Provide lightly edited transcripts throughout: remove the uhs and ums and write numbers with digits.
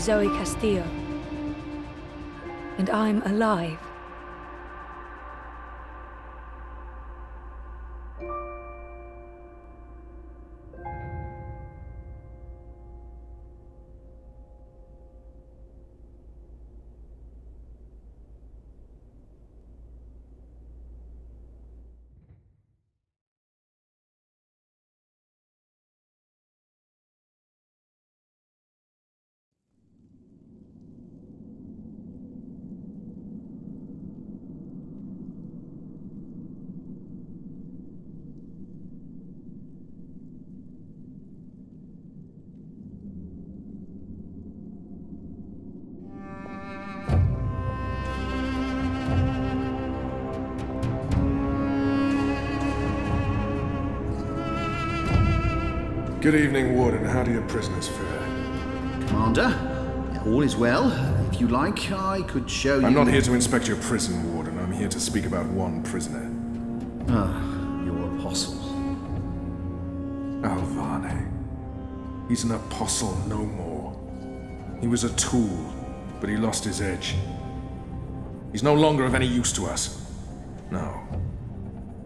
is Zoë Castillo. And I'm alive. Good evening, Warden. How do your prisoners fare? Commander, all is well. If you like, I could show you... I'm not here to inspect your prison, Warden. I'm here to speak about one prisoner. Ah, your apostle. Alvane. He's an apostle no more. He was a tool, but he lost his edge. He's no longer of any use to us. No.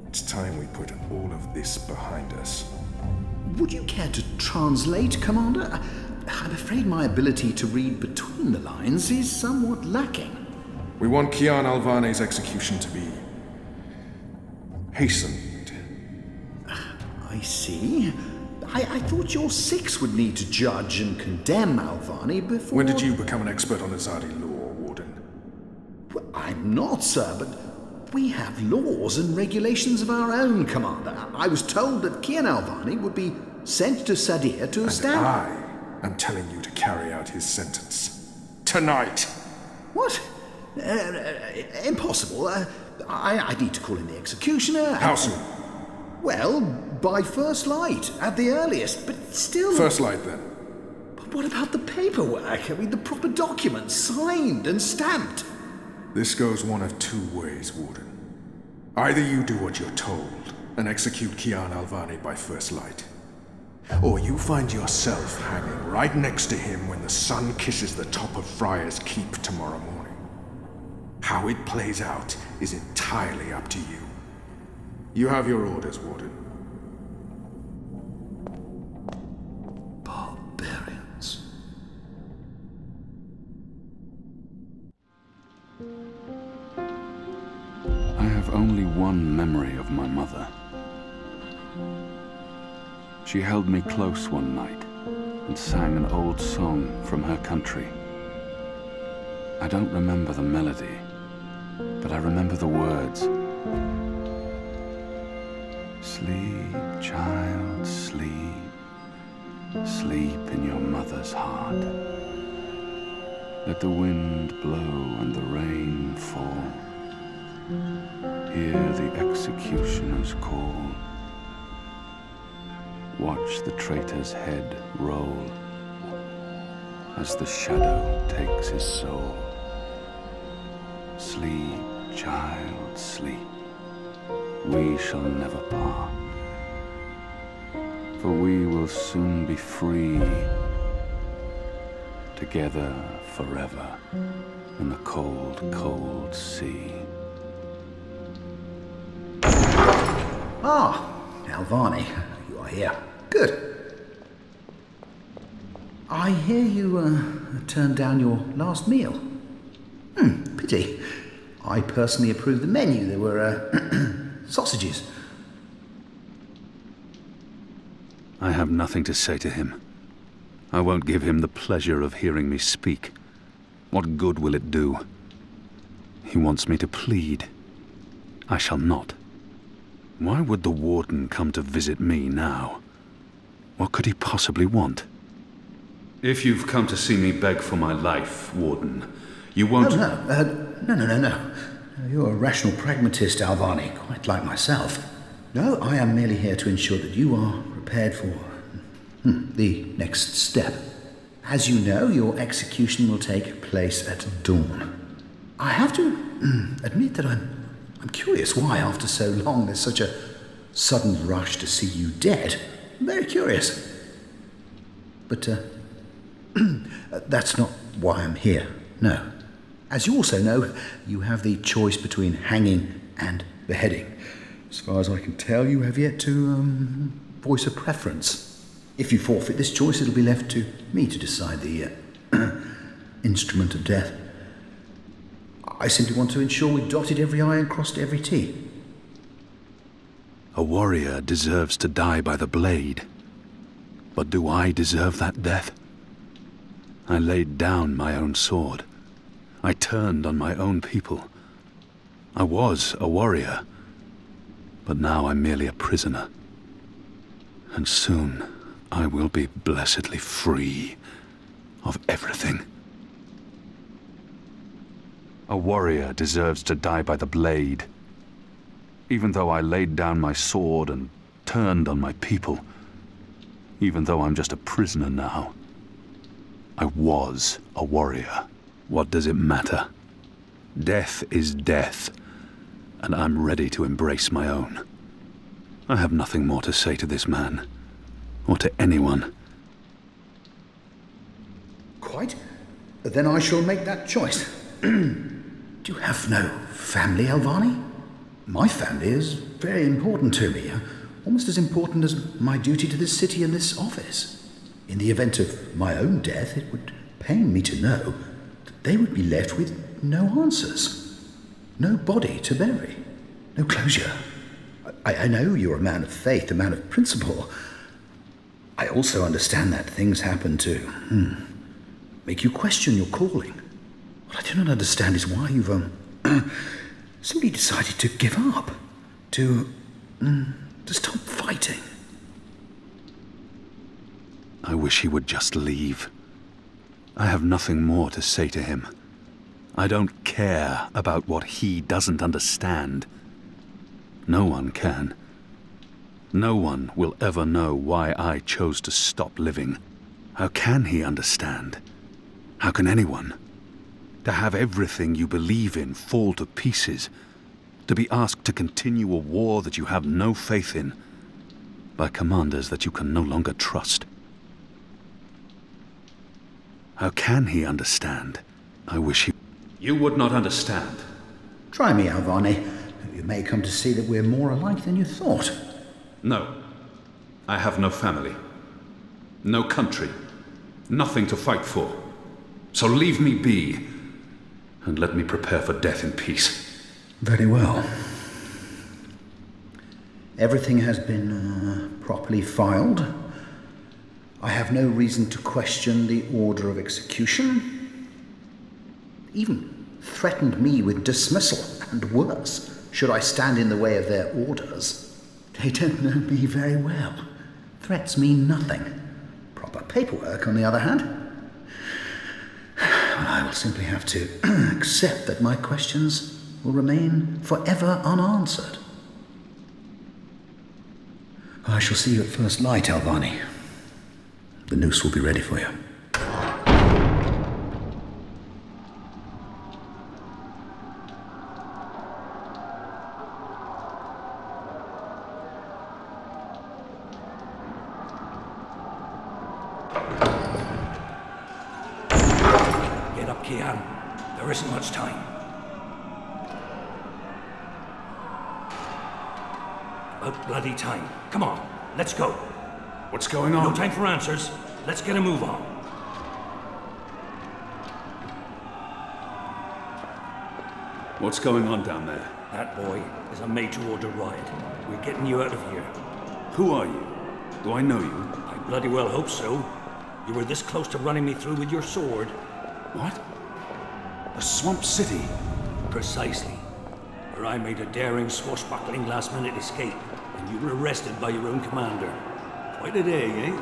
It's time we put all of this behind us. Would you care to translate, Commander? I'm afraid my ability to read between the lines is somewhat lacking. We want Kian Alvane's execution to be... hastened. I see. I thought your six would need to judge and condemn Alvane before... When did you become an expert on Azadi law, Warden? Well, I'm not, sir, but we have laws and regulations of our own, Commander. I was told that Kian Alvane would be sent to Sadir to establish... I am telling you to carry out his sentence. Tonight! What? Impossible. I need to call in the executioner. How soon? Well, by first light, at the earliest, but still... First light, then. But what about the paperwork? I mean, the proper documents, signed and stamped. This goes one of two ways, Warden. Either you do what you're told and execute Kian Alvane by first light, or you find yourself hanging right next to him when the sun kisses the top of Friar's Keep tomorrow morning. How it plays out is entirely up to you. You have your orders, Warden. Barbarians. I have only one memory of my mother. She held me close one night and sang an old song from her country. I don't remember the melody, but I remember the words. Sleep, child, sleep. Sleep in your mother's heart. Let the wind blow and the rain fall. Hear the executioner's call. Watch the traitor's head roll as the shadow takes his soul. Sleep, child, sleep. We shall never part, for we will soon be free, together forever in the cold, cold sea. Ah, Alvane, you are here. Good. I hear you turned down your last meal. Pity. I personally approved the menu. There were sausages. I have nothing to say to him. I won't give him the pleasure of hearing me speak. What good will it do? He wants me to plead. I shall not. Why would the warden come to visit me now? What could he possibly want? If you've come to see me beg for my life, Warden, you won't... No. You're a rational pragmatist, Alvane, quite like myself. No, I am merely here to ensure that you are prepared for the next step. As you know, your execution will take place at dawn. I have to admit that I'm curious why, after so long, there's such a sudden rush to see you dead. I'm very curious. But that's not why I'm here. No. As you also know, you have the choice between hanging and beheading. As far as I can tell, you have yet to voice a preference. If you forfeit this choice, it'll be left to me to decide the instrument of death. I simply want to ensure we dotted every I and crossed every T. A warrior deserves to die by the blade. But do I deserve that death? I laid down my own sword. I turned on my own people. I was a warrior, but now I'm merely a prisoner. And soon I will be blessedly free of everything. A warrior deserves to die by the blade. Even though I laid down my sword and turned on my people, even though I'm just a prisoner now, I was a warrior. What does it matter? Death is death, and I'm ready to embrace my own. I have nothing more to say to this man, or to anyone. Quite? Then I shall make that choice. Do you have no family, Alvani? My family is very important to me, almost as important as my duty to this city and this office. In the event of my own death, it would pain me to know that they would be left with no answers, no body to bury, no closure. I know you're a man of faith, a man of principle. I also understand that things happen to make you question your calling. What I do not understand is why you've simply decided to give up, to stop fighting. I wish he would just leave. I have nothing more to say to him. I don't care about what he doesn't understand. No one can. No one will ever know why I chose to stop living. How can he understand? How can anyone? To have everything you believe in fall to pieces. To be asked to continue a war that you have no faith in. By commanders that you can no longer trust. How can he understand? I wish he... You would not understand. Try me, Alvani. You may come to see that we're more alike than you thought. No. I have no family. No country. Nothing to fight for. So leave me be, and let me prepare for death in peace. Very well. Everything has been properly filed. I have no reason to question the order of execution. Even threatened me with dismissal, and worse, should I stand in the way of their orders. They don't know me very well. Threats mean nothing. Proper paperwork, on the other hand. I will simply have to accept that my questions will remain forever unanswered. I shall see you at first light, Alvani. The noose will be ready for you. Get up, Kian. There isn't much time. About bloody time. Come on, let's go. What's going on? No time for answers. Let's get a move on. What's going on down there? That boy is a made-to-order riot. We're getting you out of here. Who are you? Do I know you? I bloody well hope so. You were this close to running me through with your sword. What? A swamp city? Precisely. Where I made a daring, swashbuckling last-minute escape, and you were arrested by your own commander. Quite a day, eh?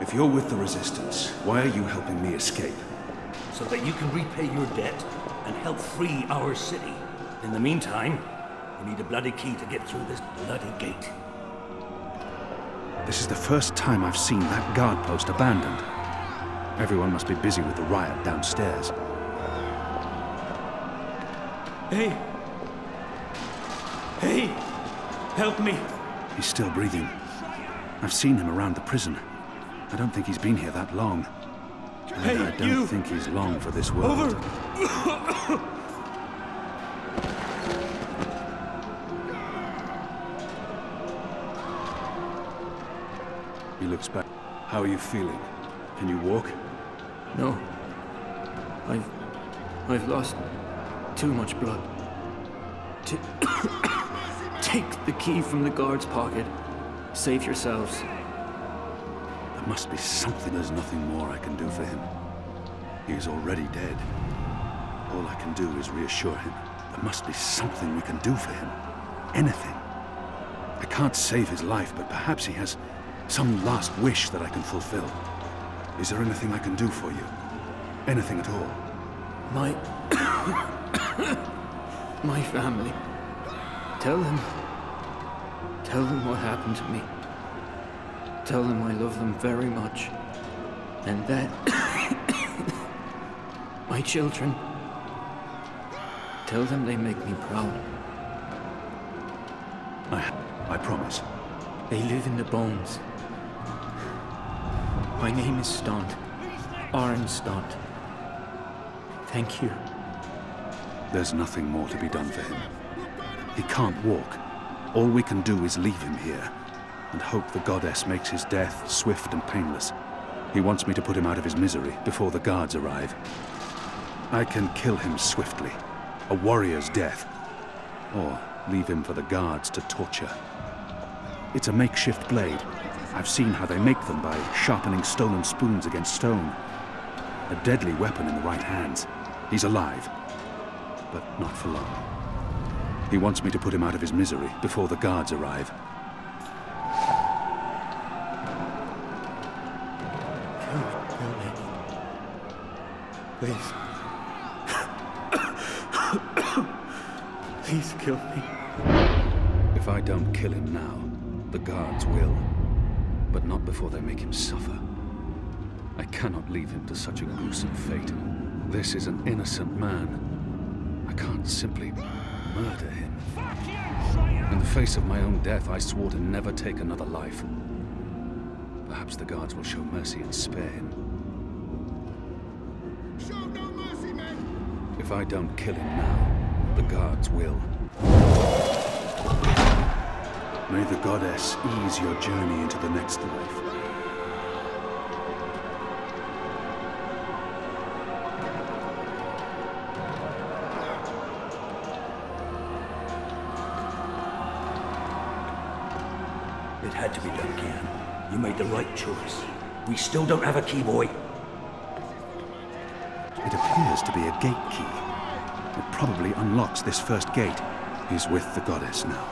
If you're with the Resistance, why are you helping me escape? So that you can repay your debt and help free our city. In the meantime, we need a bloody key to get through this bloody gate. This is the first time I've seen that guard post abandoned. Everyone must be busy with the riot downstairs. Hey! Hey! Help me! He's still breathing. I've seen him around the prison. I don't think he's been here that long. Hey, I don't think he's long for this world. Over! He looks back. How are you feeling? Can you walk? No. I've lost too much blood. Take the key from the guard's pocket. Save yourselves. There must be something. There's nothing more I can do for him. He is already dead. All I can do is reassure him. There must be something we can do for him. Anything. I can't save his life, but perhaps he has some last wish that I can fulfill. Is there anything I can do for you? Anything at all? My family. Tell them what happened to me. Tell them I love them very much. And that my children. Tell them they make me proud. I promise. They live in the bones. My name is Stant. Arn Stant. Thank you. There's nothing more to be done for him. He can't walk. All we can do is leave him here, and hope the goddess makes his death swift and painless. He wants me to put him out of his misery before the guards arrive. I can kill him swiftly, a warrior's death, or leave him for the guards to torture. It's a makeshift blade. I've seen how they make them by sharpening stolen spoons against stone. A deadly weapon in the right hands. He's alive, but not for long. He wants me to put him out of his misery before the guards arrive. Kill me. Please. Please kill me. If I don't kill him now, the guards will. But not before they make him suffer. I cannot leave him to such a gruesome fate. This is an innocent man. I can't simply murder him. In the face of my own death, I swore to never take another life. Perhaps the guards will show mercy and spare him. Show no mercy, men! If I don't kill him now, the guards will. May the goddess ease your journey into the next life. It had to be done, Kian. You made the right choice. We still don't have a key, boy. It appears to be a gate key. It probably unlocks this first gate. He's with the goddess now,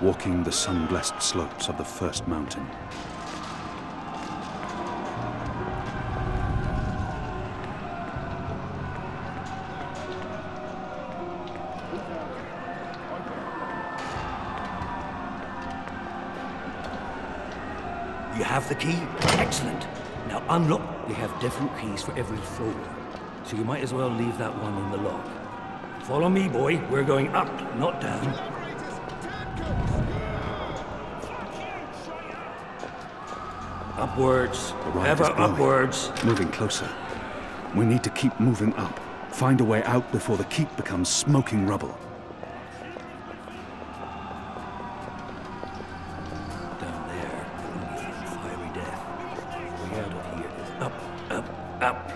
walking the sun-blessed slopes of the first mountain. You have the key? Excellent. Now unlock. We have different keys for every floor, so you might as well leave that one in the lock. Follow me, boy. We're going up, not down. Upwards. Ever upwards. Moving closer. We need to keep moving up. Find a way out before the keep becomes smoking rubble. Down there, only fiery death. The way out of here is up, up, up.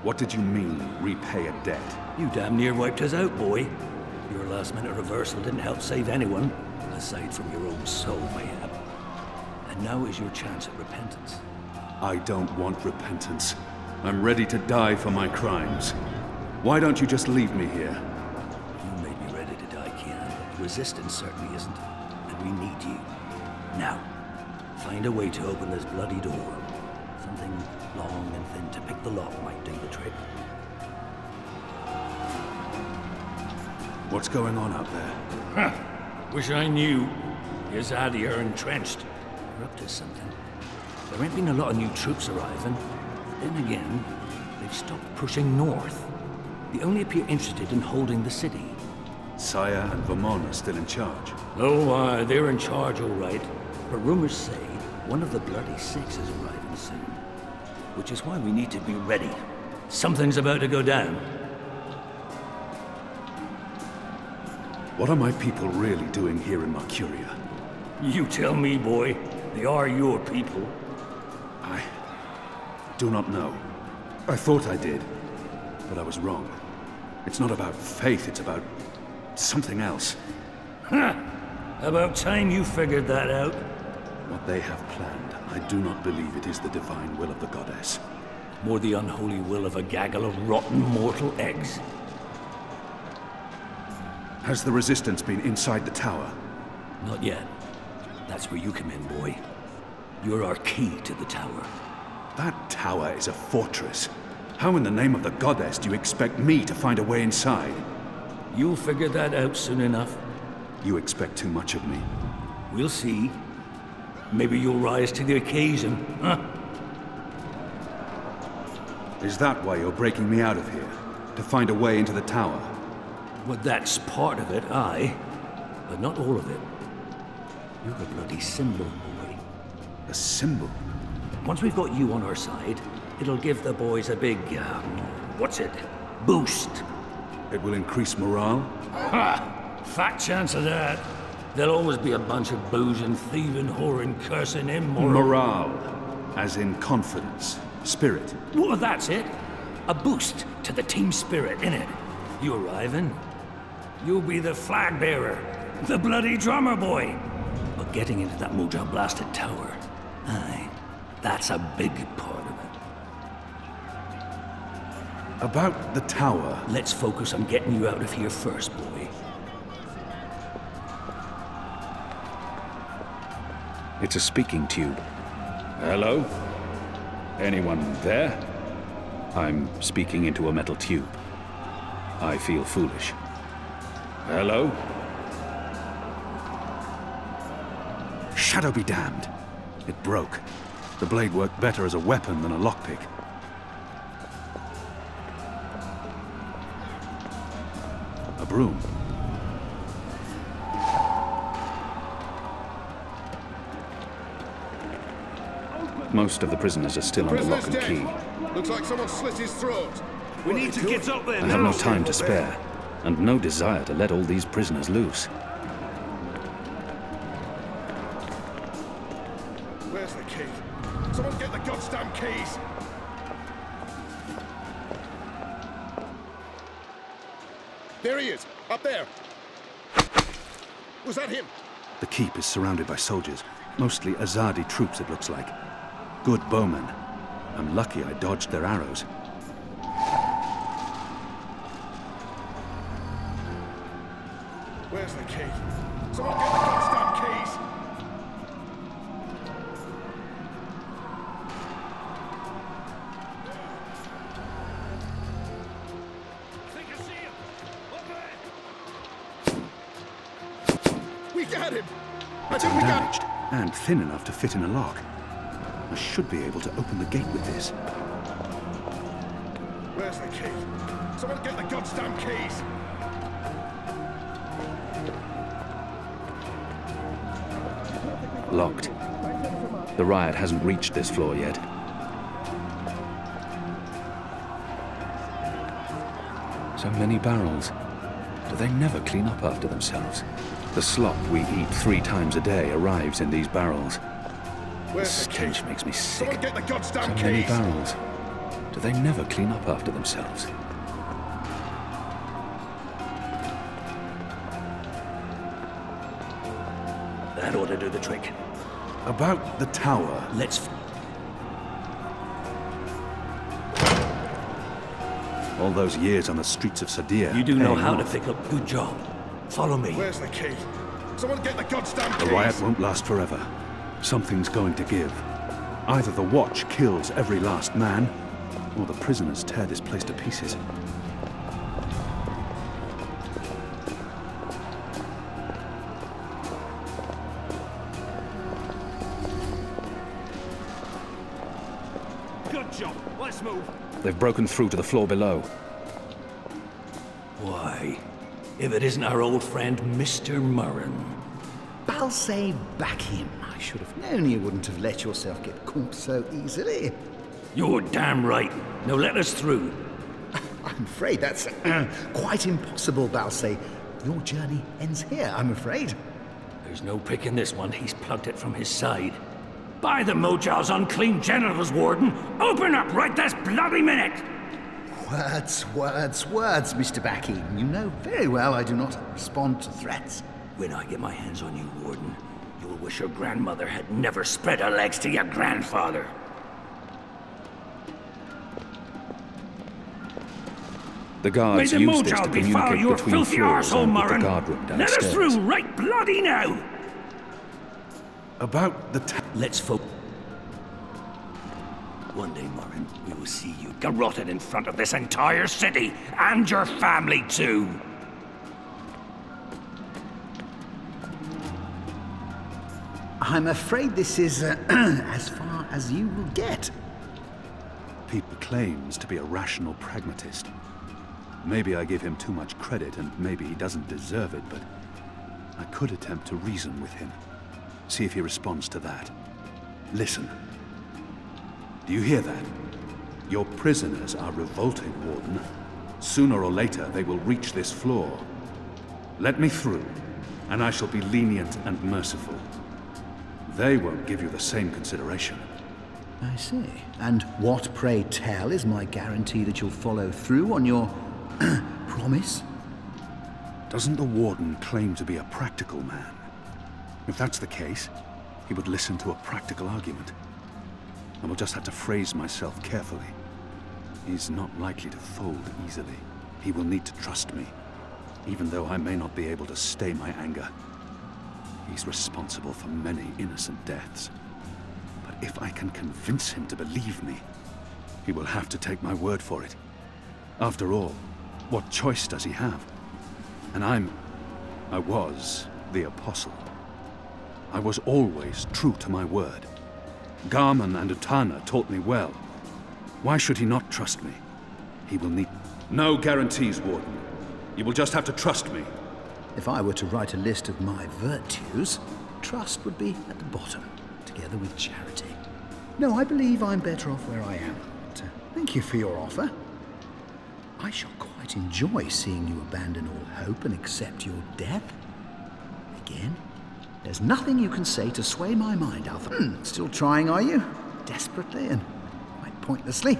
What did you mean, repay a debt? You damn near wiped us out, boy. Your last-minute reversal didn't help save anyone, aside from your own soul, mayhap. And now is your chance at repentance. I don't want repentance. I'm ready to die for my crimes. Why don't you just leave me here? You made me ready to die, Kian. Resistance certainly isn't, and we need you. Now, find a way to open this bloody door. Something long and thin to pick the lock might do the trick. What's going on out there? Huh. Wish I knew. Yazadi are entrenched. They're up to something. There ain't been a lot of new troops arriving. Then again, they've stopped pushing north. They only appear interested in holding the city. Saya and Vermon are still in charge. Oh, they're in charge, all right. But rumors say one of the Bloody Six is arriving soon. Which is why we need to be ready. Something's about to go down. What are my people really doing here in Marcuria? You tell me, boy. They are your people. I do not know. I thought I did, but I was wrong. It's not about faith, it's about something else. Ha! About time you figured that out. What they have planned, I do not believe it is the divine will of the goddess. More the unholy will of a gaggle of rotten mortal eggs. Has the resistance been inside the tower? Not yet. That's where you come in, boy. You're our key to the tower. That tower is a fortress. How in the name of the goddess do you expect me to find a way inside? You'll figure that out soon enough. You expect too much of me. We'll see. Maybe you'll rise to the occasion, huh? Is that why you're breaking me out of here? To find a way into the tower? Well, that's part of it, aye. But not all of it. You're a bloody symbol, boy. A symbol? Once we've got you on our side, it'll give the boys a big, what's it? Boost. It will increase morale? Ha! Fat chance of that. There'll always be a bunch of boozing, thieving, whoring, cursing, immoral... Morale. As in confidence. Spirit. Well, that's it. A boost to the team spirit, innit? You arriving? You'll be the flag bearer. The bloody drummer boy. But getting into that Moja-blasted tower, aye, that's a big part of it. About the tower... Let's focus on getting you out of here first, boy. It's a speaking tube. Hello? Anyone there? I'm speaking into a metal tube. I feel foolish. Hello? Shadow be damned. It broke. The blade worked better as a weapon than a lockpick. A broom. Most of the prisoners are still under lock and key. Looks like someone slit his throat. We need to get up there I have no time to spare, and no desire to let all these prisoners loose. Where's the key? Someone get the goddamn keys! There he is, up there. Was that him? The keep is surrounded by soldiers, mostly Azadi troops it looks like. Good bowmen. I'm lucky I dodged their arrows. Where's the key? Someone get the goddamn keys! I think I see him! Up there! We got him! It's undamaged, and thin enough to fit in a lock. I should be able to open the gate with this. Where's the key? Someone get the goddamn keys! Locked. The riot hasn't reached this floor yet. So many barrels. Do they never clean up after themselves? The slop we eat 3 times a day arrives in these barrels. The Where's the key? stench makes me sick. Someone get the goddamn So many keys! barrels. Do they never clean up after themselves? That ought to do the trick. About the tower. Let's... All those years on the streets of Sadir. You do know paying how to off. pick up. Good job. Follow me. Where's the key? Someone get the goddamn keys! The riot won't last forever. Something's going to give. Either the Watch kills every last man, or the prisoners tear this place to pieces. Good job. Let's move. They've broken through to the floor below. Why? if it isn't our old friend, Mr. Murren. Balsay, back him. I should have known you wouldn't have let yourself get caught so easily. You're damn right. Now let us through. I'm afraid that's quite impossible, Balsay. Your journey ends here, I'm afraid. There's no picking this one. He's plugged it from his side. By the Mojaw's unclean genitals, Warden! Open up right this bloody minute! Words, Mr. Backey. You know very well I do not respond to threats. When I get my hands on you, Warden, you'll wish your grandmother had never spread her legs to your grandfather. The guards May the use this Mojal to befoul communicate your between filthy floors arsehole, and with the Murren! guard room Let downstairs. us through right bloody now! About the Let's focus. One day, Murren, we will see you garroted in front of this entire city, and your family too! I'm afraid this is as far as you will get. Pete claims to be a rational pragmatist. Maybe I give him too much credit, and maybe he doesn't deserve it, but I could attempt to reason with him. See if he responds to that. Listen. Do you hear that? Your prisoners are revolting, Warden. Sooner or later, they will reach this floor. Let me through, and I shall be lenient and merciful. They won't give you the same consideration. I see. And what, pray tell, is my guarantee that you'll follow through on your promise? Doesn't the Warden claim to be a practical man? If that's the case, he would listen to a practical argument. I will just have to phrase myself carefully. He's not likely to fold easily. He will need to trust me, even though I may not be able to stay my anger. He's responsible for many innocent deaths. But if I can convince him to believe me, he will have to take my word for it. After all, what choice does he have? And I was the apostle. I was always true to my word. Garman and Utana taught me well. Why should he not trust me? He will need... No guarantees, Warden. You will just have to trust me. If I were to write a list of my virtues, trust would be at the bottom, together with charity. No, I believe I'm better off where I am. But, thank you for your offer. I shall quite enjoy seeing you abandon all hope and accept your death. Again, there's nothing you can say to sway my mind, Alpha. Still trying, are you? Desperately and quite pointlessly.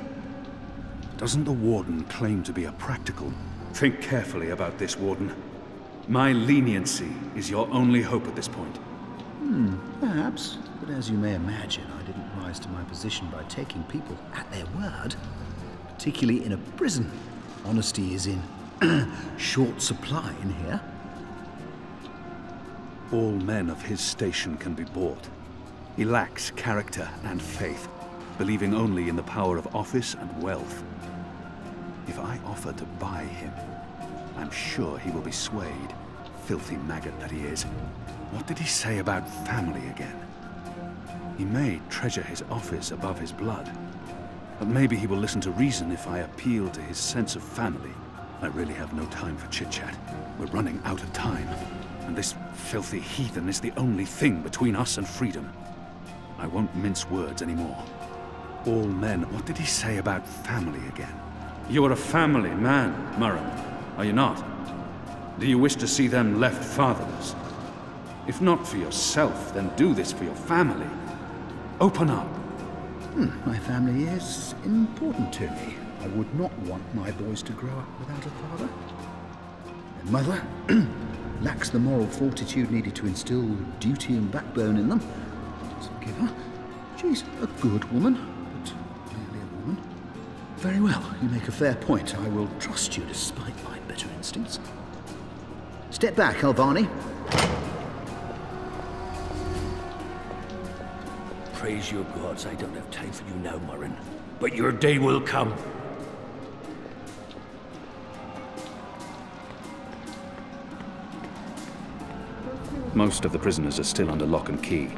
Doesn't the Warden claim to be a practical? Think carefully about this, Warden. My leniency is your only hope at this point. Perhaps. But as you may imagine, I didn't rise to my position by taking people at their word. Particularly in a prison. Honesty is in short supply in here. All men of his station can be bought. He lacks character and faith, believing only in the power of office and wealth. If I offer to buy him, I'm sure he will be swayed, filthy maggot that he is. What did he say about family again? He may treasure his office above his blood, but maybe he will listen to reason if I appeal to his sense of family. I really have no time for chit-chat. We're running out of time, and this filthy heathen is the only thing between us and freedom. I won't mince words anymore. All men, what did he say about family again? You are a family man, Murren, are you not? Do you wish to see them left fatherless? If not for yourself, then do this for your family. Open up. My family is important to me. I would not want my boys to grow up without a father. Their mother lacks the moral fortitude needed to instill duty and backbone in them. So forgive her. She's a good woman, but merely a woman. Very well, you make a fair point. I will trust you despite my better instincts. Step back, Albani. Praise your gods, I don't have time for you now, Murren. But your day will come. Most of the prisoners are still under lock and key.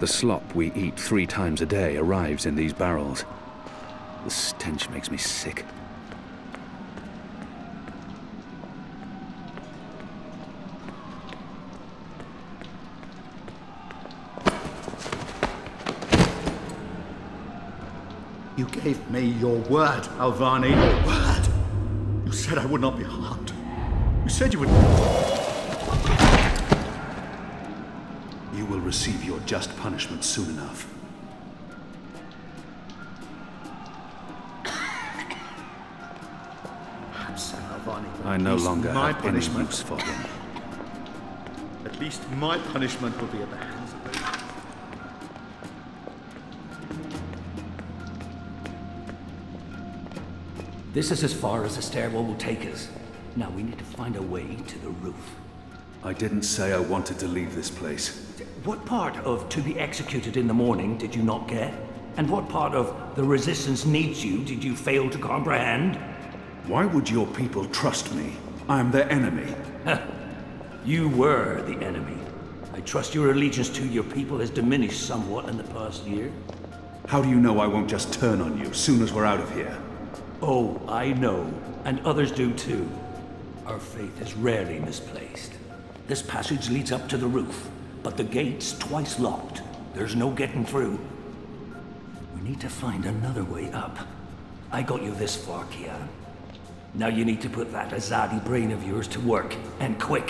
The slop we eat 3 times a day arrives in these barrels. The stench makes me sick. You gave me your word, Alvani. Your word! You said I would not be harmed. You said you would... You will receive your just punishment soon enough. Perhaps, Alvani, I no longer my have any punishment. use for him. At least my punishment will be at the hands of those... This is as far as the stairwell will take us. Now we need to find a way to the roof. I didn't say I wanted to leave this place. What part of to be executed in the morning did you not get? And what part of the resistance needs you did you fail to comprehend? Why would your people trust me? I am their enemy. You were the enemy. I trust your allegiance to your people has diminished somewhat in the past year. How do you know I won't just turn on you soon as we're out of here? Oh, I know, and others do too. Our faith is rarely misplaced. This passage leads up to the roof, but the gate's twice locked. There's no getting through. We need to find another way up. I got you this far, Kian. Now you need to put that Azadi brain of yours to work, and quick.